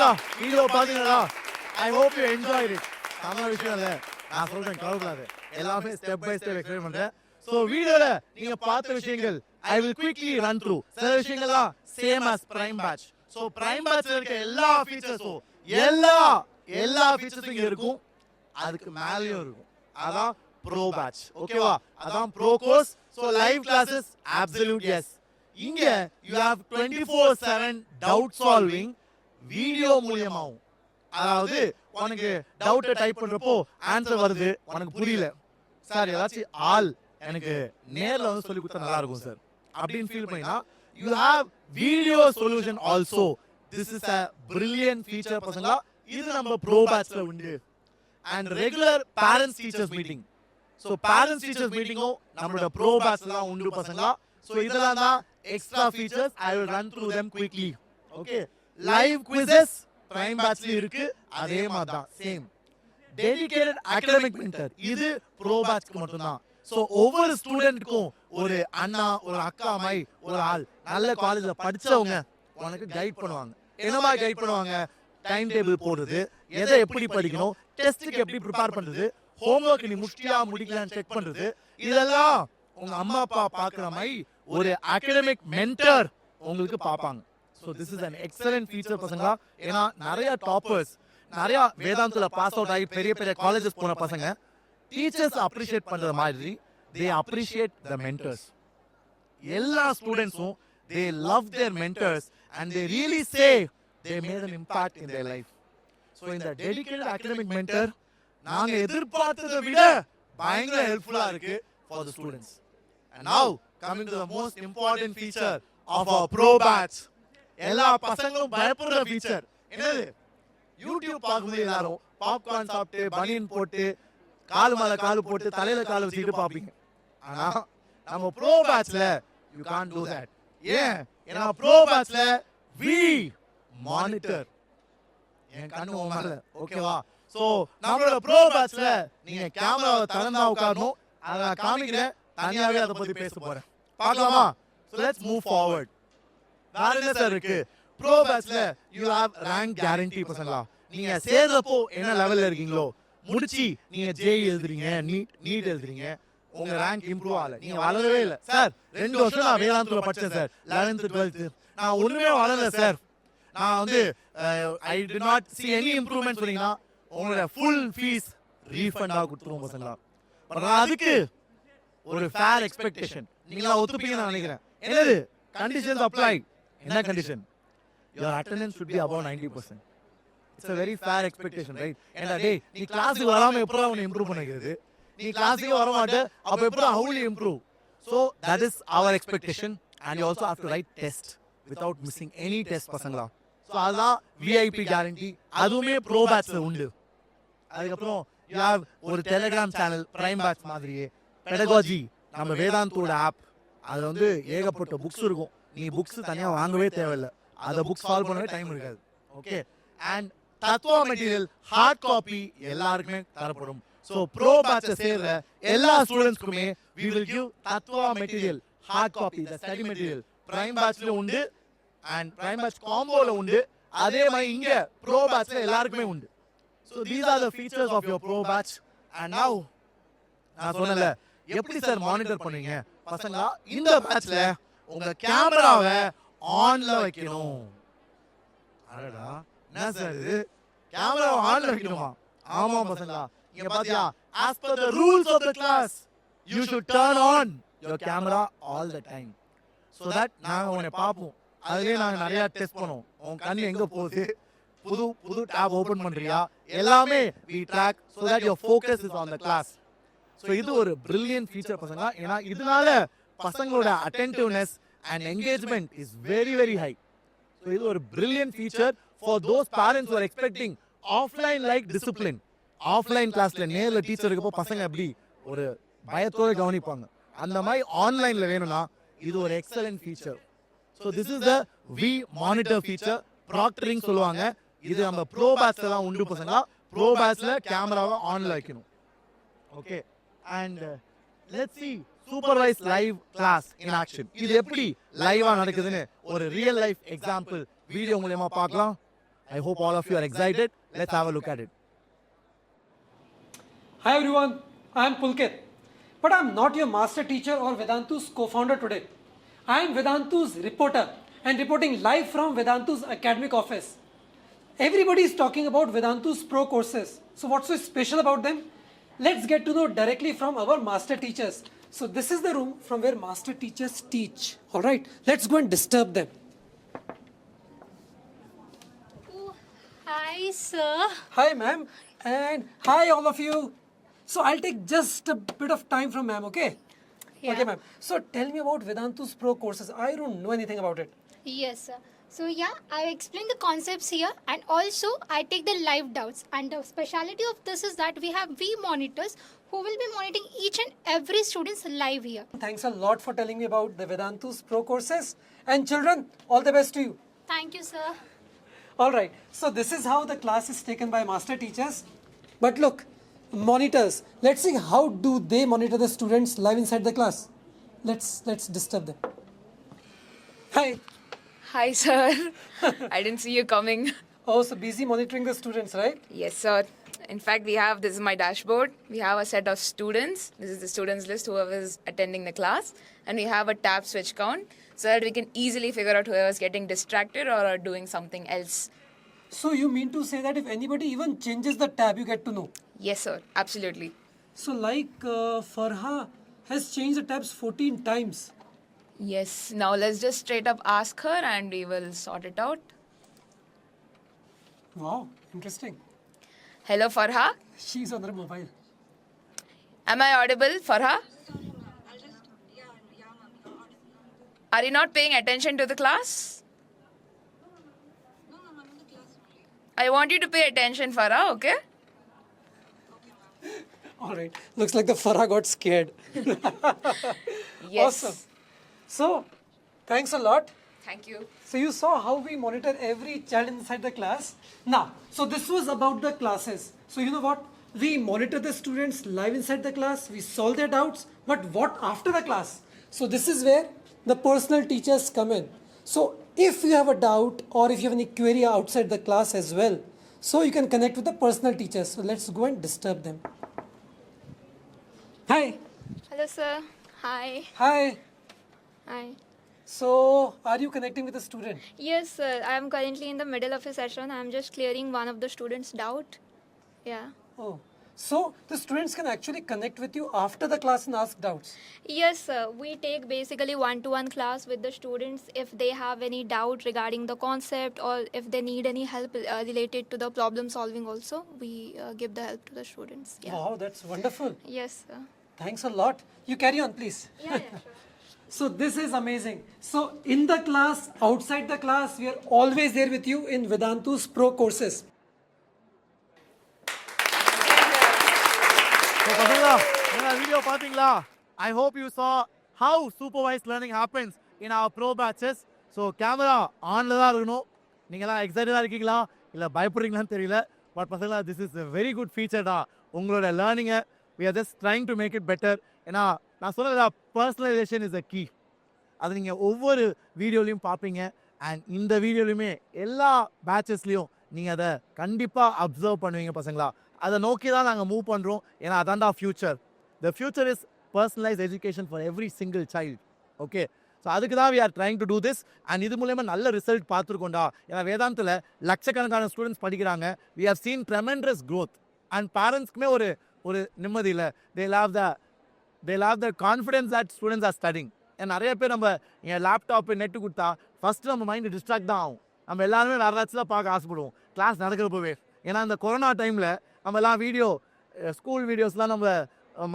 ஓகேடா வீடியோ பாத்தீங்களா ஐ hope you enjoy it நம்ம விஷயம் இல்ல நான் சொல்றேன் கவலைப்படாத எல்லாமே ஸ்டெப் பை ஸ்டெப் எக்ஸ்பிளைன் பண்றேன் சோ வீடியோல நீங்க பார்த்த விஷயங்கள் I will quickly run through சில விஷயங்கள்லாம் same as prime batch so prime batch இருக்க எல்லா ஃபீச்சர்ஸும் எல்லா ஃபீச்சர்ஸும் இங்க இருக்கும் அதுக்கு மேலயும் இருக்கும் அதான் ப்ரோ பேட்ச் ஓகேவா அதான் pro course so live classes absolute yes இங்க you have 24/7 doubt solving video மூலமாவும் அதாவது உனக்கு டவுட் டைப் பண்றப்போ ஆன்சர் வருது உனக்கு புரியல சார் ஏதாச்சும் ஆள் எனக்கு நேர்ல வந்து சொல்லி கொடுத்தா நல்லா இருக்கும் சார் அப்படின்னு ஃபீல் பண்ணினா you have video solution also this is a brilliant feature பசங்களா இது நம்ம ப்ரோ பேட்ச்ல உண்டு and regular parents teachers meeting so parents teachers meeting நம்மளோட ப்ரோ பேட்ச்ல தான் உண்டு பசங்களா so இதெல்லாம் தான் extra features I will run through them quickly okay live quizzes prime batchல இருக்கு அதே மாதிரி தான் சேம் dedicated academic mentor இது ப்ரோ பேட்ச்க்கு மட்டும் தான் சோ ஒவ்வொரு ஸ்டூடெண்ட்க்கும் ஒரு அண்ணா ஒரு அக்கா மாதிரி ஒரு ஆள் நல்ல காலேஜ்ல படிச்சவங்க உனக்கு கைட் பண்ணுவாங்க என்னமா கைட் பண்ணுவாங்க டைம் டேபிள் போடுறது எதை எப்படி படிக்கணும் டெஸ்ட்க்கு எப்படி ப்ரிப்பேர் பண்றது ஹோம்வொர்க் நீ முடிச்சியா முடிக்கலாம்னு செக் பண்றது இதெல்லாம் உங்க அம்மா அப்பா பாக்குற மாதிரி ஒரு அகாடமிக் மென்டர் உங்களுக்கு பாப்பாங்க so this is an excellent feature பசங்களா ஏனா நிறைய டாப்பர்ஸ் நிறைய வேதாந்தல பாஸ் அவுட் ஆகி பெரிய பெரிய காலேजेस போன பசங்க டீச்சர்ஸ் அப்ரிஷியேட் பண்ற மாதிரி they appreciate the mentors எல்லா ஸ்டூடண்ட்ஸும் they love their mentors and they really say they made an impact in their life so in the dedicated academic mentor நாங்க எதிர்பார்த்ததை விட பயங்கர ஹெல்ப்ஃபுல்லா இருக்கு for the students and now coming to the most important feature of our pro batch எல்லா பசங்களும் பயப்படுற feature என்னது YouTube பாக்கும்போது எல்லாரும் பாப்கார்ன் சாப்பிட்டு பனியன் போட்டு கால் மேல கால் போட்டு தலையில கால் வச்சிட்டு பாப்பீங்க ஆனா நம்ம ப்ரோ பேட்ச்ல you can't do that ஏன் ஏன்னா ப்ரோ பேட்ச்ல we monitor என் கண்ணு மேல ஓகேவா சோ நம்மளோட ப்ரோ பேட்ச்ல நீங்க கேமராவை திறந்தா உட்காரணும் அத நான் காமிக்கிறேன் தனியாவே அத பத்தி பேச போறேன் பார்க்கலாமா so let's move forward வேற என்ன சார் இருக்கு ப்ரோ பேட்ச்ல you have rank guarantee பசங்களா நீங்க சேர்றப்போ என்ன லெவல்ல இருக்கீங்களோ முடிச்சி நீங்க JEE எழுதுறீங்க நீட் எழுதுறீங்க உங்க ரேங்க் இம்ப்ரூவ் ஆகல நீங்க வளரவே இல்ல சார் 2 வருஷம் நான் வேதாந்தல படிச்சேன் சார் 11th 12th நான் ஒண்ணுமே வளரல சார் நான் வந்து I did not see any improvement சொன்னீங்கன்னா உங்களோட full fees refund ஆ கொடுத்துருவோம் பசங்களா பட் அதுக்கு ஒரு fair expectation நீங்களா ஒத்துப்பீங்கன்னு நான் நினைக்கிறேன் என்னது conditions apply என்ன condition your attendance should be above 90% it's a very fair expectation right and a day நீ கிளாஸ்க்கு வராம எப்பறா உன்னை இம்ப்ரூவ் பண்ணிக்கிறது நீ கிளாஸ்க்கு வர மாட்டே அப்ப எப்பறா how will you improve so that is our expectation and you also have to write test without missing any test பசங்களா so அதான் VIP guarantee அதுவுமே ப்ரோ பேட்ச்ல உண்டு அதுக்கு அப்புறம் you have ஒரு Telegram channel prime batch மாதிரியே pedagogy நம்ம வேதாந்தோட app அது வந்து ஏகப்பட்ட புக்ஸ் இருக்கும் நீ புக்ஸ் தனியா வாங்கவே தேவையில்லை அத புக் சால்வ் பண்ணவே டைம் இருக்காது okay and Tattva material hard copy எல்லாருக்குமே தரப்படும் சோ ப்ரோ பேட்ச் சேர்ற எல்லா ஸ்டூடண்ட்ஸ்க்குமே we will give Tattva material hard copy the study material prime batchல உண்டு and prime batch காம்போல உண்டு அதே மாதிரி இங்க ப்ரோ பேட்ச்ல எல்லாருக்குமே உண்டு so these are the features of your pro batch and now நான் சொன்னல எப்படி சார் மானிட்டர் பண்ணுவீங்க பசங்களா இந்த பேட்ச்ல உங்க கேமராவை ஆன்ல வைக்கணும் அடடா என்ன சார் இது கேமராவை ஆன்ல வைக்கணுமா ஆமா பசங்களா இங்க பாத்தியா as per the rules of the class you should turn on your camera all the time so that நாங்க உன்னை பாப்போம் அதுலயே நாங்க நிறைய டெஸ்ட் பண்ணுவோம் உன் கண்ணு எங்க போகுது புது டாப் ஓபன் பண்றியா எல்லாமே we track so that your focus is on the class so இது ஒரு brilliant feature பசங்களா ஏனா இதனால பசங்களோட attentiveness and engagement is very very high so இது ஒரு brilliant feature for those parents who are expecting offline like discipline offline classல நேர்ல teacher இருக்கப்போ பசங்க எப்படி ஒரு பயத்தோட கவனிப்பாங்க அந்த மாதிரி ஆன்லைன்ல வேணும்னா இது ஒரு excellent feature so this is the we monitor feature proctoring சொல்லுவாங்க இது நம்ம ப்ரோ பேட்ச்ல தான் உண்டு பசங்களா ப்ரோ பேட்ச்ல கேமராவை ஆன்ல வைக்கணும் okay and let's see supervised live class in action இது எப்படி லைவா நடக்குதுன்னு ஒரு ரியல் லைஃப் எக்ஸாம்பிள் வீடியோ மூலமா பார்க்கலாம் I hope all of you are excited. Let's have a look at it. Hi everyone, I am Pulkit. But I am not your master teacher or Vedantu's co-founder today. I am Vedantu's reporter and reporting live from Vedantu's academic office. Everybody is talking about Vedantu's pro courses. So what's so special about them? Let's get to know directly from our master teachers. So this is the room from where master teachers teach. Alright, let's go and disturb them. Oh, hi, sir. Hi ma'am, and hi all of you. So I'll take just a bit of time from ma'am, okay? Yeah. Okay ma'am. So tell me about Vedantu's pro courses. I don't know anything about it. Yes, sir. So yeah, I explain the concepts here, and also I take the live doubts. And the speciality of this is that we have monitors who will be monitoring each and every student's live here. Thanks a lot for telling me about the Vedantu's pro courses. And children, all the best to you. Thank you, sir. Alright, so this is how the class is taken by master teachers. But look, monitors, let's see how do they monitor the students live inside the class. Let's disturb them. Hi. Hi, sir. I didn't see you coming. Oh, so busy monitoring the students, right? Yes, sir. In fact, this is my dashboard. We have a set of students. This is the students list, whoever is attending the class. And we have a tab switch count so that we can easily figure out whoever is getting distracted or doing something else. So you mean to say that if anybody even changes the tab, you get to know? Yes, sir. Absolutely. So like Farha has changed the tabs 14 times. Yes. Now let's just straight up ask her and we will sort it out. Wow, interesting. Hello, Farha. She's on her mobile. Am I audible, Farha? Are you not paying attention to the class? I want you to pay attention, Farha, okay? Alright, looks like the Farha got scared. Yes. Awesome. So, thanks a lot. Thank you. So you saw how we monitor every child inside the class. Now, so this was about the classes. So you know what? We monitor the students live inside the class. We solve their doubts. But what after the class? So this is where the personal teachers come in. So if you have a doubt or if you have any query outside the class as well, so you can connect with the personal teachers. So let's go and disturb them. Hi. Hello, sir. Hi. Hi. Hi. So, are you connecting with a student? Yes, sir. I am currently in the middle of a session. I am just clearing one of the students' doubt. Yeah. Oh. So, the students can actually connect with you after the class and ask doubts? Yes, sir. We take basically one-to-one class with the students if they have any doubt regarding the concept or if they need any help related to the problem solving also. We give the help to the students. Yeah. Wow, that's wonderful. Yes, sir. Thanks a lot. You carry on, please. Yeah, sure. So, this is amazing. So, in the class, outside the class, we are always there with you in Vedantu's pro courses. So, பசங்களா, நீங்க video பாத்தீங்களா? I hope you saw how supervised learning happens in our pro batches. So, camera onல தான் இருக்கணும். நீங்கலாம் எக்ஸைட்டடா இருக்கீங்களா? இல்ல பயப்படுறீங்களான்னு தெரியல. But பசங்களா, this is a very good feature தான். உங்களோட learning-ஐ we are just trying to make it better. ஏன்னா நான் சொன்னதா personalization is a key. அது நீங்கள் ஒவ்வொரு வீடியோலையும் பார்ப்பீங்க. அண்ட் இந்த வீடியோலையுமே எல்லா பேட்சஸ்லையும் நீங்கள் அதை கண்டிப்பாக அப்சர்வ் பண்ணுவீங்க பசங்களா. அதை நோக்கி தான் நாங்கள் மூவ் பண்ணுறோம். ஏன்னா அதான்டா future. The future is personalise education for every single child. Okay, so அதுக்கு தான் we are trying to do this. And இது மூலயமா நல்ல ரிசல்ட் பார்த்துருக்கோண்டா. ஏன்னா வேதாந்தில் லட்சக்கணக்கான ஸ்டூடெண்ட்ஸ் படிக்கிறாங்க. We have seen tremendous growth. And பேரண்ட்ஸ்க்குமே ஒரு நிம்மதி இல்லை. they have the confidence that students are studying. And நிறைய பேர் நம்ம என் லேப்டாப்பு நெட்டு கொடுத்தா ஃபஸ்ட்டு நம்ம மைண்டு டிஸ்ட்ராக்ட் தான் ஆகும். நம்ம எல்லாருமே வேறு ஏதாச்சும் தான் பார்க்க ஆசைப்படுவோம் கிளாஸ் நடக்கிறப்பவே. ஏன்னா இந்த கொரோனா டைமில் நம்ம எல்லாம் ஸ்கூல் வீடியோஸ்லாம் நம்ம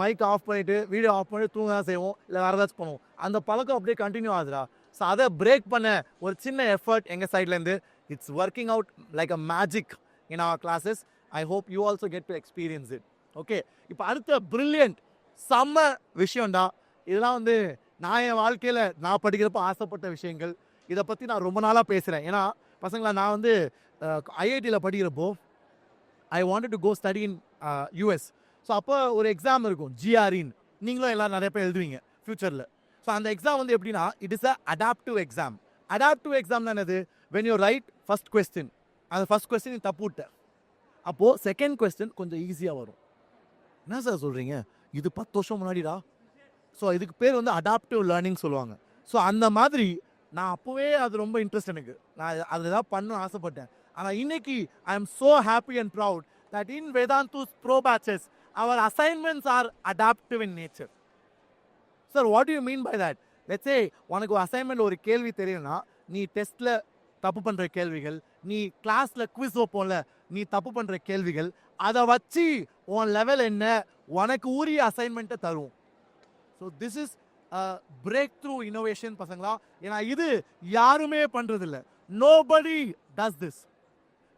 மைக் ஆஃப் பண்ணிவிட்டு வீடியோ ஆஃப் பண்ணிட்டு தூங்க தான் செய்வோம், இல்லை வேறு ஏதாச்சும் பண்ணுவோம். அந்த பழக்கம் அப்படியே கண்டினியூ ஆகுதுடா. ஸோ அதை பிரேக் பண்ண ஒரு சின்ன எஃபர்ட் எங்கள் சைட்லேருந்து. It's working out like a magic in our classes. I hope you also get to experience it. Okay, இப்போ அடுத்த பிரில்லியன்ட் செம்ம விஷயம்டா. இதெல்லாம் நான் என் வாழ்க்கையில் நான் படிக்கிறப்ப ஆசைப்பட்ட விஷயங்கள். இதை பற்றி நான் ரொம்ப நாளாக பேசுகிறேன். ஏன்னா பசங்களா, நான் ஐஐடியில் படிக்கிறப்போ I wanted to go study in US. So அப்போ ஒரு எக்ஸாம் இருக்கும், ஜிஆர்இன்னு. நீங்களும் எல்லோரும் நிறைய பேர் எழுதுவீங்க ஃப்யூச்சரில். ஸோ அந்த எக்ஸாம் எப்படின்னா, it is a adaptive exam. Adaptive எக்ஸாம்னா என்னது? When you write first question, அந்த ஃபர்ஸ்ட் கொஸ்டின் நீ தப்பு விட்ட. அப்போது செகண்ட் கொஸ்டின் கொஞ்சம் ஈஸியாக வரும். என்ன சார் சொல்கிறீங்க, இது 10 வருஷம் முன்னாடிடா. ஸோ இதுக்கு பேர் வந்து அடாப்டிவ் லேர்னிங் சொல்லுவாங்க. ஸோ அந்த மாதிரி நான் அப்போவே அது ரொம்ப இன்ட்ரெஸ்ட் எனக்கு, நான் அது ஏதாவது பண்ணணும்னு ஆசைப்பட்டேன். ஆனால் இன்னைக்கு I am so happy and proud that in Vedantu's pro batches our assignments are adaptive in nature. Sir, what do you mean by that? Let's say உனக்கு ஒரு அசைன்மெண்ட் ஒரு கேள்வி தெரியும்னா நீ டெஸ்ட்டில் தப்பு பண்ணுற கேள்விகள், நீ கிளாஸில் குவிஸ் வைப்போம்ல நீ தப்பு பண்ணுற கேள்விகள், அதை வச்சு உன் லெவல் என்ன உனக்கு உரிய அசைன்மெண்ட்டை தரும். So this is break through innovation பசங்களா. ஏன்னா இது யாருமே பண்ணுறதில்ல. Nobody does this.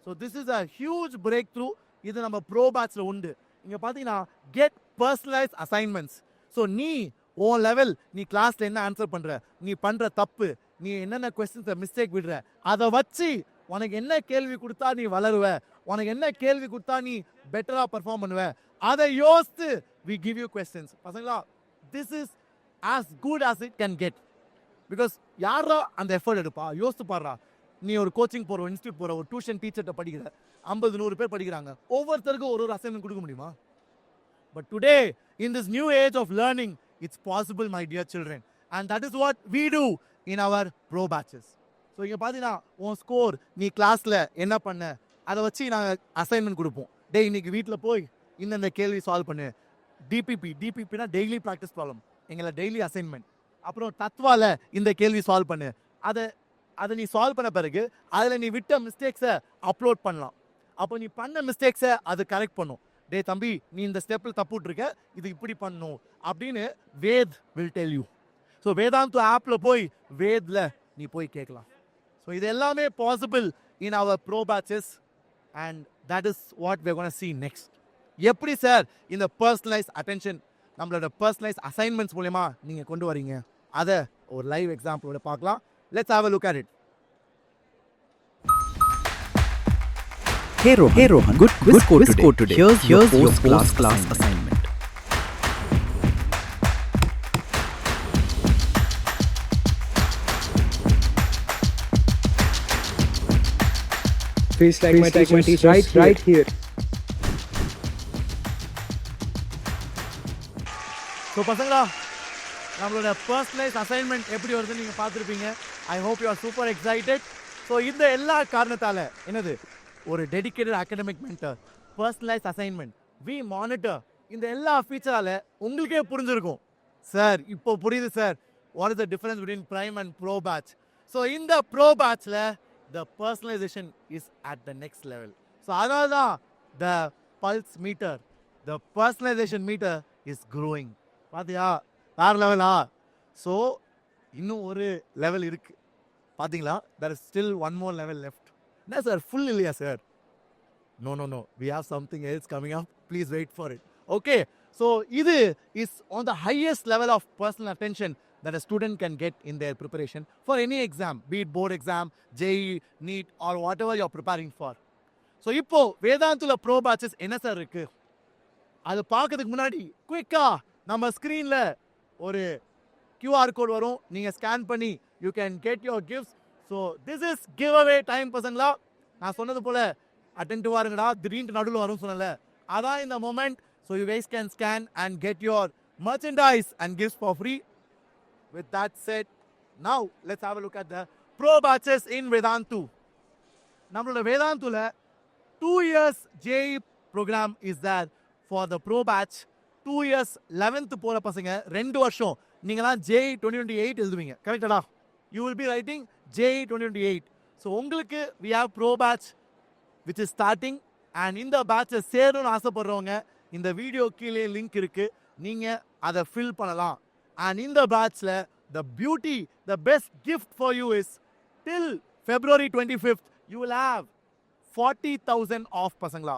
So this is a huge break through. இது நம்ம ப்ரோ பேட்சில் உண்டு. இங்கே பார்த்தீங்கன்னா கெட் பர்சனலைஸ் அசைன்மெண்ட்ஸ். ஸோ நீ உன் லெவல், நீ கிளாஸில் என்ன ஆன்சர் பண்ணுற, நீ பண்ணுற தப்பு, நீ என்னென்ன கொஸ்டின்ஸை மிஸ்டேக் விடுற, அதை வச்சு உனக்கு என்ன கேள்வி கொடுத்தா நீ வளருவ, உனக்கு என்ன கேள்வி கொடுத்தா நீ பெட்டராக பர்ஃபார்ம் பண்ணுவ, அதை யோசித்து வி கிவ் யூ கொஸ்டின்ஸ். பசங்களா, this is as good as it can get. Because யாரா அந்த எஃபர்ட் எடுப்பா? யோசித்து பாடுறா. நீ ஒரு கோச்சிங் போகிற, ஒரு இன்ஸ்டியூட் போகிற, ஒரு டியூஷன் டீச்சர்கிட்ட படிக்கிற, 50-100 பேர் படிக்கிறாங்க. ஒவ்வொருத்தருக்கும் ஒரு அசைன்மெண்ட் கொடுக்க முடியுமா? But today in this new age of learning it's possible my dear children, and that is what we do in our pro batches. So இங்கே பார்த்தீங்கன்னா உன் ஸ்கோர், நீ கிளாஸில் என்ன பண்ண, அதை வச்சு நாங்கள் அசைன்மெண்ட் கொடுப்போம். இன்னைக்கு வீட்டில் போய் இந்தந்த கேள்வி சால்வ் பண்ணு. டிபிபினா டெய்லி ப்ராக்டிஸ் ப்ராப்ளம், எங்களை டெய்லி அசைன்மெண்ட். அப்புறம் தத்வால இந்த கேள்வி சால்வ் பண்ணு. அதை நீ சால்வ் பண்ண பிறகு அதில் நீ விட்ட மிஸ்டேக்ஸை அப்லோட் பண்ணலாம். அப்போ நீ பண்ண மிஸ்டேக்ஸை அது கரெக்ட் பண்ணும். தம்பி நீ இந்த ஸ்டெப்பில் தப்பு விட்டுருக்க, இது இப்படி பண்ணணும் அப்படின்னு Ved will tell you. So Vedantu ஆப்பில் போய் வேதில் நீ போய் கேட்கலாம். ஸோ இது எல்லாமே possible in our pro batches, and that is what we are gonna see next. எப்படி சார் இந்த பர்சனலைஸ் அட்டென்ஷன், நம்மளோட பர்சனலைஸ் அசைன்மெண்ட்ஸ் மூலமா நீங்கள் கொண்டு வரீங்க, அதை ஒரு லைவ் எக்ஸாம்பிளோட பார்க்கலாம். Let's have a look at it. Hey Rohan, good quiz score today. Here's your post-class assignment. Feels like my teacher right here. So பசங்களா, நம்மளோட பர்சனலைஸ் அசைன்மெண்ட் எப்படி வருதுன்னு நீங்கள் பார்த்துருப்பீங்க. I hope you are super excited. So இந்த எல்லா காரணத்தால் என்னது, ஒரு dedicated academic mentor, personalise assignment, we monitor, இந்த எல்லா ஃபீச்சரால் உங்களுக்கே புரிஞ்சிருக்கும். சார் இப்போ புரியுது sir, what is the difference between prime and pro batch. So இந்த ப்ரோ பேட்சில் the personalisation is at the next level. So அதனால தான் the pulse meter, the personalisation metre is growing. பார்த்தியா வேறு லெவலா? ஸோ இன்னும் ஒரு லெவல் இருக்குது பார்த்தீங்களா? There is still one more level left. என்ன சார் ஃபுல் இல்லையா sir? No we have something else coming up, please wait for it. Okay, so இது is on the highest level of personal attention that a student can get in their preparation for any exam, be it board exam, JEE, NEET or whatever you're preparing for. So இப்போ வேதாந்துல bro patches என்ன sir இருக்கு, அது பார்க்கறதுக்கு முன்னாடி குயிக்கா நம்ம ஸ்க்ரீனில் ஒரு QR கோட் வரும், நீங்கள் ஸ்கேன் பண்ணி you can get your gifts. So this is give away time பசங்களா. நான் சொன்னது போல் அட்டென்டிவாக இருங்கடா, திடீர்னு நடுவில் வரும் சொன்னல, அதான் இந்த moment. So you guys can scan and get your merchandise and gifts for free. With that said, now let's have a look at the pro batches in Vedantu. நம்மளோட வேதாந்துல 2 years JEE program is there for the pro batch. 2 years 11th போற பசங்க 2 வருஷம் நீங்கலாம் JEE 2028 எழுதுவீங்க, கரெக்டடா? You will be writing JEE 2028. So உங்களுக்கு we have pro batch which is starting, and இந்த batch சேரணும்னு ஆசைப்படுறவங்க இந்த வீடியோ கீழே லிங்க் இருக்கு, நீங்க அதை ஃபில் பண்ணலாம். And in the batchல the beauty, the best gift for you is till February 25th you will have 40,000 off பசங்களா.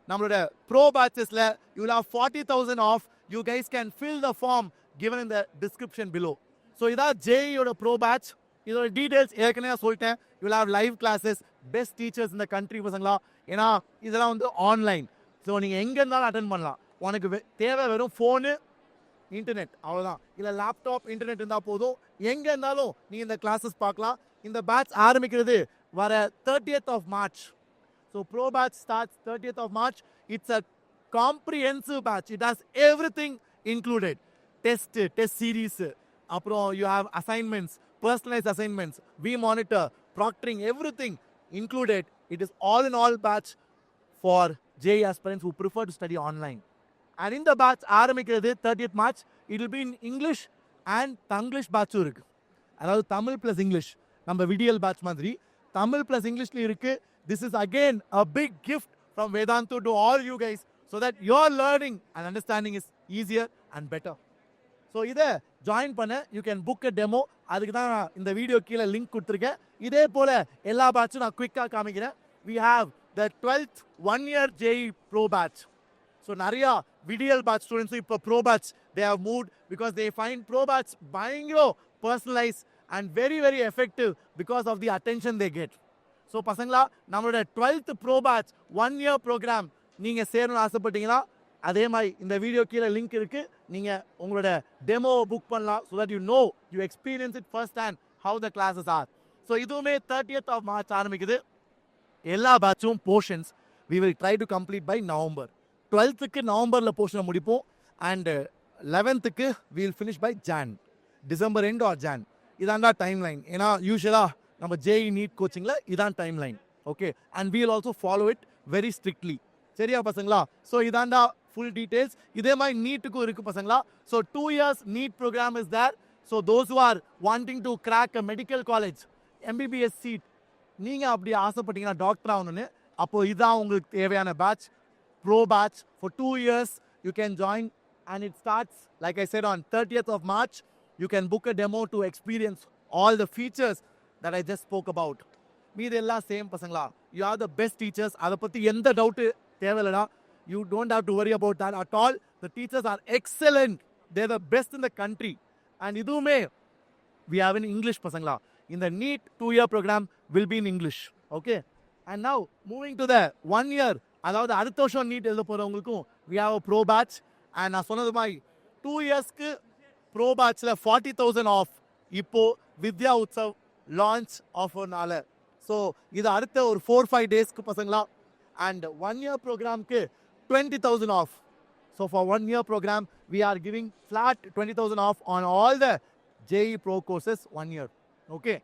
நம்மளோட bro பேட்சஸ்ல you will have 40,000 off. You guys can fill the form given in the description below. So இதான் JEE யோட bro batch. இதோட details ஏற்கனவே சொல்லிட்டேன். You will have live classes, best teachers in the country பசங்களா. ஏன்னா இதெல்லாம் வந்து online, so நீங்கள் எங்கே இருந்தாலும் அட்டென்ட் பண்ணலாம். உனக்கு தேவை வெறும் ஃபோனு, இன்டர்நெட், அவ்வளோதான். இல்லை லேப்டாப், இன்டர்நெட் இருந்தால் போதும், எங்கே இருந்தாலும் நீங்கள் இந்த கிளாஸஸ் பார்க்கலாம். இந்த பேட்ச் ஆரம்பிக்கிறது வர 30th of March. So Pro batch starts 30th of March. It's a comprehensive batch. It has everything included. Test series. You have assignments, personalized assignments, we monitor, proctoring, everything included. It is all in all batch for JEE aspirants who prefer to study online. And in the batch, 30th March, it will be in English and Tanglish batch. அதாவது Tamil plus English நம்ம விடியல் batch மாதிரி Tamil plus இங்கிலீஷ்ல இருக்கு. This is again a big gift from Vedantu to all you guys so that your learning and understanding is easier and better. So இதை join பண்ண you can book a demo. அதுக்கு தான் நான் இந்த video கீழே link கொடுத்துருக்கேன். இதே போல் எல்லா பேட்சும் நான் குயிக்காக காமிக்கிறேன். We have the 12th 1-year JEE Pro batch. So நிறையா விடியல் பேட்ச் ஸ்டூடெண்ட்ஸும் இப்போ pro batch they have moved because they find pro batch பயங்கர personalized and very very effective because of the attention they get. So பசங்களா நம்மளோட 12th bro batch 1-year program நீங்கள் சேரணும்னு ஆசைப்பட்டீங்கன்னா அதே மாதிரி இந்த வீடியோ கீழே லிங்க் இருக்குது. நீங்கள் உங்களோட டெமோ புக் பண்ணலாம் so that you experience it first hand how the classes are. So இதுவுமே 30th of March ஆரம்பிக்குது. எல்லா பேட்சும் portions we will try to complete by November. 12th நவம்பரில் போர்ஷனை முடிப்போம் and 11th we will finish by December end or Jan. இதாண்டா time line. ஏன்னா யூஸ்வலாக நம்ம JEE NEET கோச்சிங்கில் இதான் time line. Okay, and we will also follow it very strictly. சரியா பசங்களா? ஸோ இதாண்டா ஃபுல் டீட்டெயில்ஸ். இதே மாதிரி நீட்டுக்கும் இருக்குது பசங்களா. So 2 years NEET program is there. So those who are wanting to crack a medical college MBBS seat, நீங்கள் அப்படி ஆசைப்பட்டீங்கன்னா டாக்டர் ஆகணும்னு, அப்போது இதான் உங்களுக்கு தேவையான batch. Pro batch for 2 years you can join and it starts like I said on 30th of March. You can book a demo to experience all the features that I just spoke about. மீது எல்லாம் same பசங்களா. You are the best teachers. அதை பற்றி எந்த doubt தேவையில்லடா. You don't have to worry about that at all. The teachers are excellent. They're the best in the country. And இதுவுமே we have in English பசங்களா. In the NEET 2-year program will be in English. Okay. And now moving to the 1 year, அதாவது அடுத்த வருஷம் NEET எழுத போகிறவங்களுக்கும் we have a pro batch. And நான் சொன்னது மாதிரி 2 yearsக்கு ப்ரோ பேட்சில் 40,000 ஆஃப் இப்போது வித்யா உத்சவ் லான்ச் ஆஃபர்னால. ஸோ இது அடுத்த ஒரு 4-5 டேஸ்க்கு பசங்களா. அண்ட் 1 year ப்ரோக்ராம்க்கு 20,000 off. So for 1 year programme we are giving flat 20,000 off on all the JEE Pro courses 1 year. Okay.